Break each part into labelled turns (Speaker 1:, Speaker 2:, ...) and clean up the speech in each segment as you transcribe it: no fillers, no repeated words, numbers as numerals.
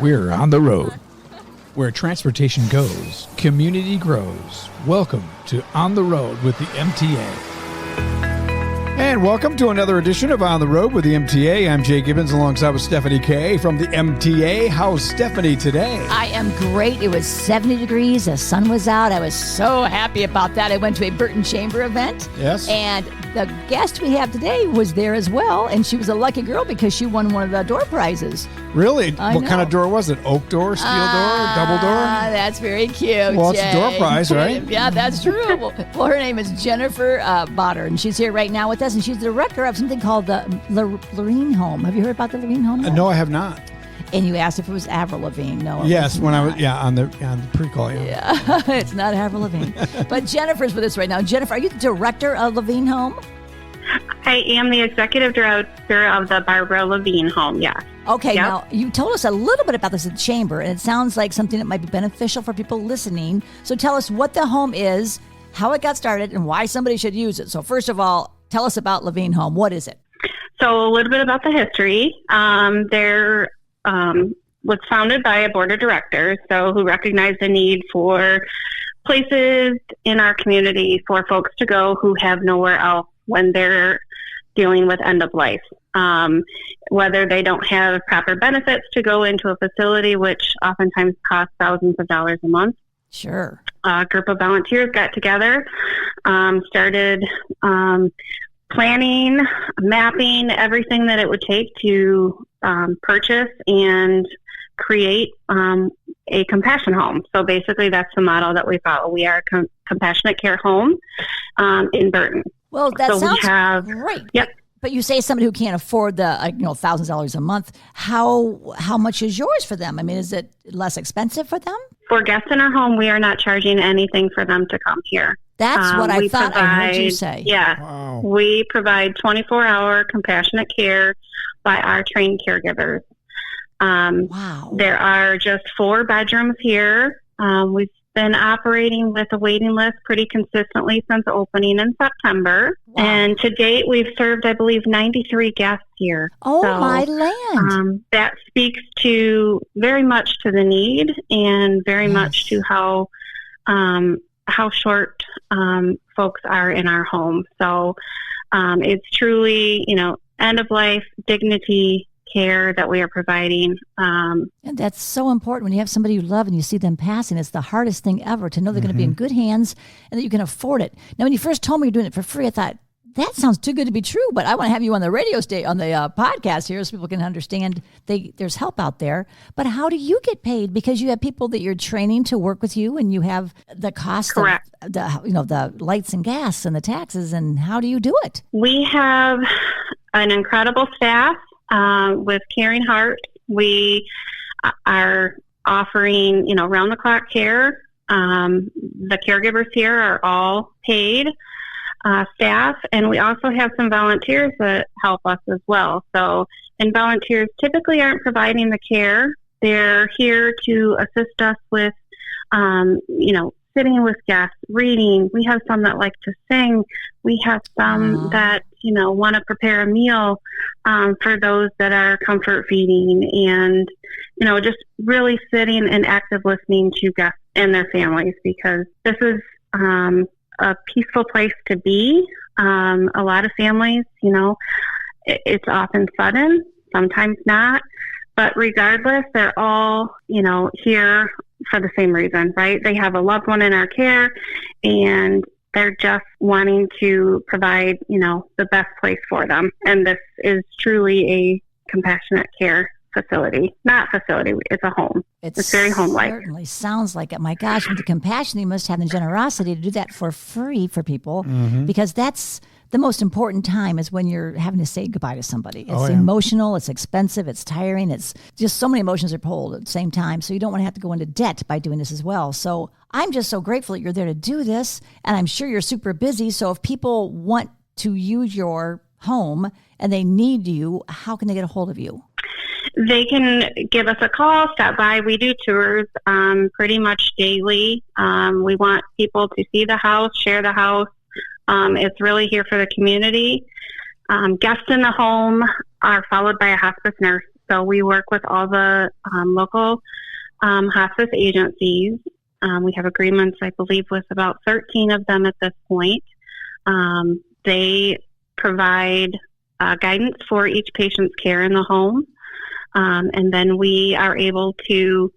Speaker 1: We're on the road. Where transportation goes, community grows. Welcome to On the Road with the MTA. And welcome to another edition of On the Road with the MTA. I'm Jay Gibbons alongside with Stephanie Kay from the MTA. How's Stephanie today?
Speaker 2: I am great. It was 70 degrees. The sun was out. I was so happy about that. I went to a Burton Chamber event.
Speaker 1: Yes.
Speaker 2: And the guest we have today was there as well. And she was a lucky girl because she won one of the door prizes.
Speaker 1: Really? What kind of door was it? Oak door, steel door, double door?
Speaker 2: That's very cute.
Speaker 1: Well, it's a door prize, right?
Speaker 2: Yeah, that's true. Well, her name is Jennifer Bauder, and she's here right now with us, and she's the director of something called the LaVigne Home. Have you heard about the LaVigne Home?
Speaker 1: No, I have not.
Speaker 2: And you asked if it was Avril Lavigne. No.
Speaker 1: Yes, when I was on the pre-call.
Speaker 2: Yeah, it's not Avril Lavigne. But Jennifer's with us right now. Jennifer, are you the director of LaVigne Home?
Speaker 3: I am the executive director of the Barbara LaVigne Home, yeah.
Speaker 2: Okay,
Speaker 3: Yep.
Speaker 2: Now you told us a little bit about this at the chamber, and it sounds like something that might be beneficial for people listening. So tell us what the home is, how it got started, and why somebody should use it. So first of all, tell us about LaVigne Home. What is it?
Speaker 3: So a little bit about the history. There was founded by a board of directors, who recognized the need for places in our community for folks to go who have nowhere else when they're dealing with end of life. Whether they don't have proper benefits to go into a facility, which oftentimes costs thousands of dollars a month.
Speaker 2: Sure.
Speaker 3: A group of volunteers got together, started planning, mapping everything that it would take to purchase and create a compassion home. So basically that's the model that we follow. We are a compassionate care home in Burton.
Speaker 2: Well, that sounds great.
Speaker 3: Yep.
Speaker 2: But you say somebody who can't afford the thousands of dollars a month. How much is yours for them? I mean, is it less expensive for them?
Speaker 3: For guests in our home, we are not charging anything for them to come here.
Speaker 2: That's what I thought I heard you say.
Speaker 3: Yeah.
Speaker 1: Wow.
Speaker 3: We provide 24-hour compassionate care by our trained caregivers.
Speaker 2: Wow.
Speaker 3: There are just 4 bedrooms here. We've been operating with a waiting list pretty consistently since opening in September.
Speaker 2: Wow.
Speaker 3: And to date, we've served, I believe, 93 guests here.
Speaker 2: Oh, my land.
Speaker 3: That speaks to very much to the need and very much to how short folks are in our home. So it's truly, end of life, dignity, care that we are providing.
Speaker 2: And that's so important when you have somebody you love and you see them passing. It's the hardest thing ever to know they're going to be in good hands and that you can afford it. Now, when you first told me you're doing it for free, I thought, that sounds too good to be true, but I want to have you on the radio on the podcast here so people can understand there's help out there. But how do you get paid? Because you have people that you're training to work with you and you have the cost
Speaker 3: Correct.
Speaker 2: of the lights and gas and the taxes. And how do you do it?
Speaker 3: We have an incredible staff. With caring hearts, we are offering, round-the-clock care. The caregivers here are all paid staff, and we also have some volunteers that help us as well. And volunteers typically aren't providing the care. They're here to assist us with, sitting with guests, reading. We have some that like to sing. We have some that, want to prepare a meal for those that are comfort feeding and, just really sitting and active listening to guests and their families because this is a peaceful place to be. A lot of families, it's often sudden, sometimes not. But regardless, they're all, here for the same reason, right? They have a loved one in our care and they're just wanting to provide, the best place for them. And this is truly a compassionate care facility. Not facility, it's a home. It's very home-like.
Speaker 2: It certainly sounds like it. My gosh, with the compassion, you must have the generosity to do that for free for people because that's the most important time is when you're having to say goodbye to somebody. It's emotional, it's expensive, it's tiring, it's just so many emotions are pulled at the same time. So you don't want to have to go into debt by doing this as well. So I'm just so grateful that you're there to do this. And I'm sure you're super busy. So if people want to use your home and they need you, how can they get a hold of you?
Speaker 3: They can give us a call, stop by. We do tours pretty much daily. We want people to see the house, share the house. It's really here for the community. Guests in the home are followed by a hospice nurse. So we work with all the local hospice agencies. We have agreements, I believe, with about 13 of them at this point. They provide guidance for each patient's care in the home. And then we are able to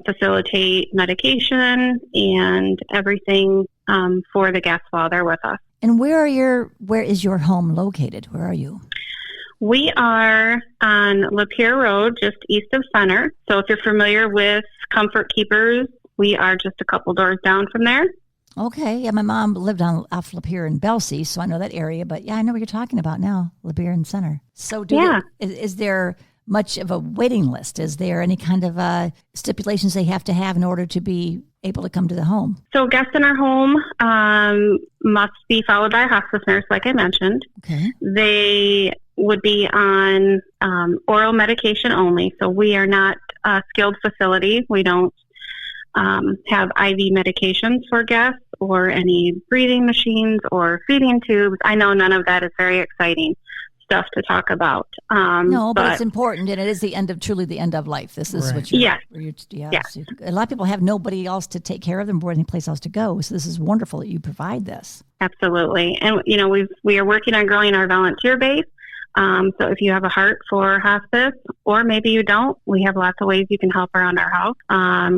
Speaker 3: facilitate medication and everything for the guests while they're with us.
Speaker 2: And where is your home located? Where are you?
Speaker 3: We are on Lapeer Road, just east of Center. So if you're familiar with Comfort Keepers, we are just a couple doors down from there.
Speaker 2: Okay. Yeah, my mom lived on off Lapeer in Belsey, so I know that area. But yeah, I know what you're talking about now, Lapeer and Center. So is there much of a waiting list? Is there any kind of stipulations they have to have in order to be able to come to the home?
Speaker 3: So guests in our home must be followed by a hospice nurse, like I mentioned.
Speaker 2: Okay.
Speaker 3: They would be on oral medication only. So we are not a skilled facility. We don't have IV medications for guests or any breathing machines or feeding tubes. I know none of that is very exciting stuff to talk about.
Speaker 2: No, but it's important, and it is truly the end of life. This is what you're...
Speaker 3: Yes.
Speaker 2: So a lot of people have nobody else to take care of them or any place else to go. So this is wonderful that you provide this.
Speaker 3: Absolutely. And, we are working on growing our volunteer base. So if you have a heart for hospice, or maybe you don't, we have lots of ways you can help around our house.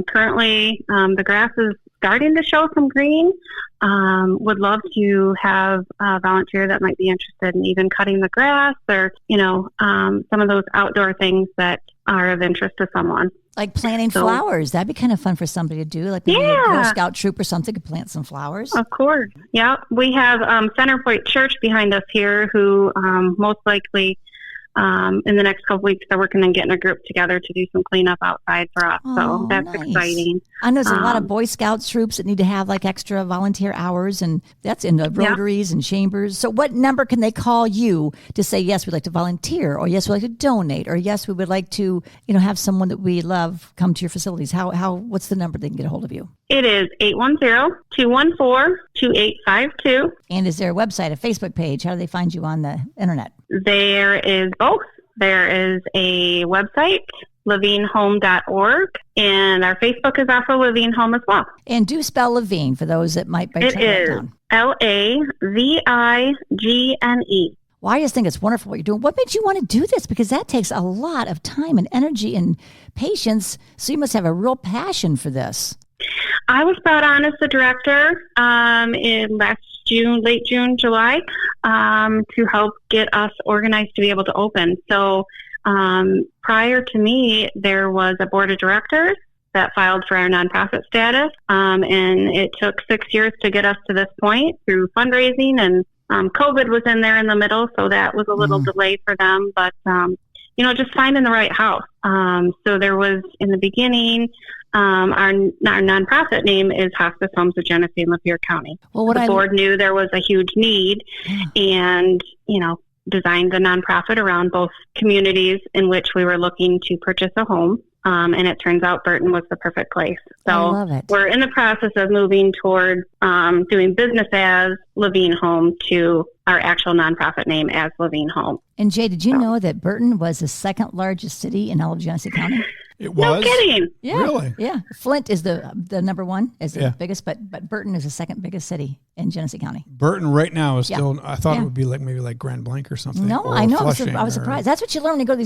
Speaker 3: Currently, the grass is starting to show some green. Would love to have a volunteer that might be interested in even cutting the grass or, some of those outdoor things that are of interest to someone.
Speaker 2: Like planting flowers. That'd be kind of fun for somebody to do. Like maybe a Girl Scout troop or something could plant some flowers.
Speaker 3: Of course. Yeah. We have Centerpoint Church behind us here who most likely in the next couple weeks they're working on getting a group together to do some cleanup outside for us. So that's
Speaker 2: nice.
Speaker 3: exciting.
Speaker 2: I know there's a lot of Boy Scout troops that need to have like extra volunteer hours, and that's in the Rotaries and Chambers. So what number can they call you to say, yes, we'd like to volunteer, or yes, we'd like to donate, or yes, we would like to, have someone that we love come to your facilities? What's the number they can get a hold of you?
Speaker 3: It is 810-214-2852.
Speaker 2: And is there a website, a Facebook page? How do they find you on the internet?
Speaker 3: There is both. There is a website, LaVigneHome.org, and our Facebook is also LaVigne Home as well.
Speaker 2: And do spell LaVigne for those that might be trying to write down.
Speaker 3: LaVigne.
Speaker 2: Well, I just think it's wonderful what you're doing. What made you want to do this? Because that takes a lot of time and energy and patience, so you must have a real passion for this.
Speaker 3: I was brought on as the director in late June, July, to help get us organized to be able to open. So prior to me, there was a board of directors that filed for our nonprofit status, and it took 6 years to get us to this point through fundraising, and COVID was in there in the middle, so that was a little delay for them, but just finding the right house. So there was, in the beginning, our nonprofit name is Hospice Homes of Genesee and Lapeer County. Well, the board knew there was a huge need and, designed the nonprofit around both communities in which we were looking to purchase a home. And it turns out Burton was the perfect place. So
Speaker 2: I love it.
Speaker 3: We're in the process of moving toward doing business as LaVigne Home to our actual nonprofit name as LaVigne Home.
Speaker 2: And Jay, did you know that Burton was the second largest city in all of Genesee County?
Speaker 1: It was?
Speaker 3: No kidding.
Speaker 2: Yeah.
Speaker 1: Really?
Speaker 2: Yeah. Flint is the number one, is the biggest, but Burton is the second biggest city in Genesee County.
Speaker 1: Burton right now is still, I thought it would be maybe like Grand Blanc or something.
Speaker 2: No,
Speaker 1: or
Speaker 2: I know.
Speaker 1: Flushing
Speaker 2: I was surprised. That's what you learn when you go to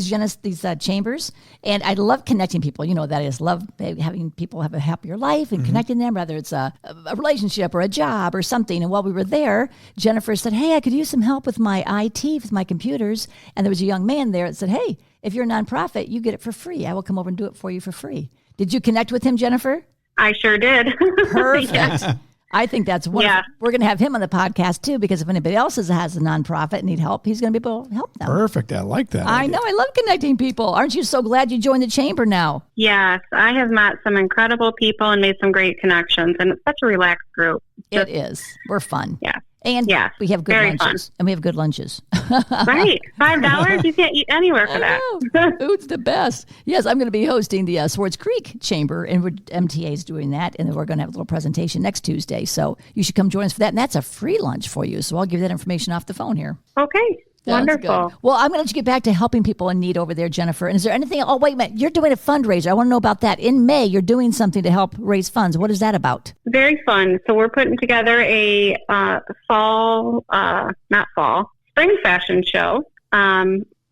Speaker 2: these chambers. And I love connecting people. You know what that is. Love having people have a happier life and connecting them, whether it's a relationship or a job or something. And while we were there, Jennifer said, hey, I could use some help with my IT, with my computers. And there was a young man there that said, hey, if you're a nonprofit, you get it for free. I will come over and do it for you for free. Did you connect with him, Jennifer?
Speaker 3: I sure did.
Speaker 2: Perfect.
Speaker 3: Yes.
Speaker 2: I think that's wonderful. Yeah. We're going to have him on the podcast, too, because if anybody else has a nonprofit and need help, he's going to be able to help them.
Speaker 1: Perfect. I like that.
Speaker 2: I know. I love connecting people. Aren't you so glad you joined the chamber now?
Speaker 3: Yes. I have met some incredible people and made some great connections, and it's such a relaxed group.
Speaker 2: It is. We're fun.
Speaker 3: Yeah.
Speaker 2: And we have good lunches. Fun. And we have good lunches.
Speaker 3: Right. $5? You can't eat anywhere for that.
Speaker 2: Food's the best. Yes, I'm going to be hosting the Swartz Creek Chamber, and MTA is doing that. And then we're going to have a little presentation next Tuesday. So you should come join us for that. And that's a free lunch for you. So I'll give you that information off the phone here.
Speaker 3: Okay. Wonderful.
Speaker 2: Good. Well, I'm going to let you get back to helping people in need over there, Jennifer. And is there anything? Oh, wait a minute. You're doing a fundraiser. I want to know about that. In May, you're doing something to help raise funds. What is that about?
Speaker 3: Very fun. So we're putting together a spring fashion show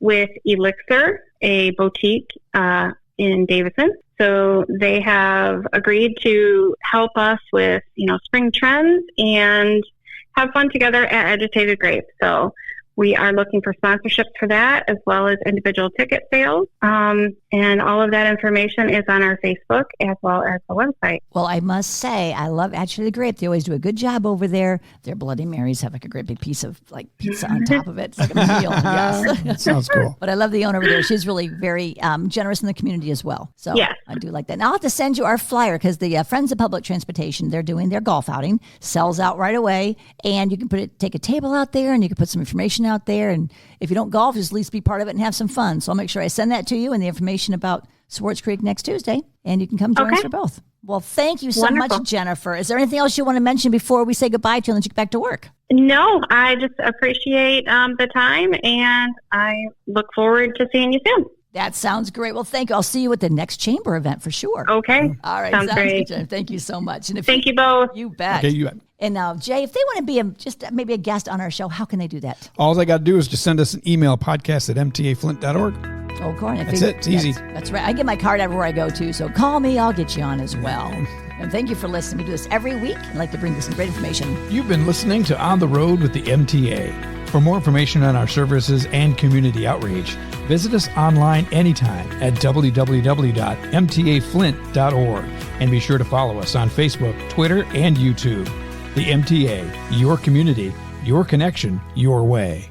Speaker 3: with Elixir, a boutique in Davison. So they have agreed to help us with, spring trends and have fun together at Agitated Grape. So we are looking for sponsorships for that, as well as individual ticket sales. And all of that information is on our Facebook as well as the website.
Speaker 2: Well, I must say, I love Agitated Grape. They always do a good job over there. Their Bloody Marys have like a great big piece of like pizza on top of it. It's like a meal. Yes.
Speaker 1: That sounds cool.
Speaker 2: But I love the owner over there. She's really very generous in the community as well. So yes. I do like that. And I'll have to send you our flyer because the Friends of Public Transportation, they're doing their golf outing. Sells out right away. And you can take a table out there and you can put some information out there. And if you don't golf, just at least be part of it and have some fun. So I'll make sure I send that to you and the information about Swartz Creek next Tuesday. And you can come join us for both. Well, thank you so much, Jennifer. Is there anything else you want to mention before we say goodbye to you and let you get back to work?
Speaker 3: No, I just appreciate the time and I look forward to seeing you soon.
Speaker 2: That sounds great. Well, thank you. I'll see you at the next chamber event for sure.
Speaker 3: Okay.
Speaker 2: All right.
Speaker 3: Sounds great.
Speaker 2: Good. Thank you so much. And
Speaker 3: thank you both.
Speaker 2: You bet.
Speaker 1: Okay, you bet.
Speaker 2: And now, Jay, if they want to be maybe a guest on our show, how can they do that?
Speaker 1: All they got to do is just send us an email, podcast@mtaflint.org.
Speaker 2: Oh, Corey.
Speaker 1: That's it. It's easy.
Speaker 2: That's right. I get my card everywhere I go to, so call me. I'll get you on as well. And thank you for listening. We do this every week. I'd like to bring you some great information.
Speaker 1: You've been listening to On the Road with the MTA. For more information on our services and community outreach, visit us online anytime at www.mtaflint.org. And be sure to follow us on Facebook, Twitter, and YouTube. The MTA, your community, your connection, your way.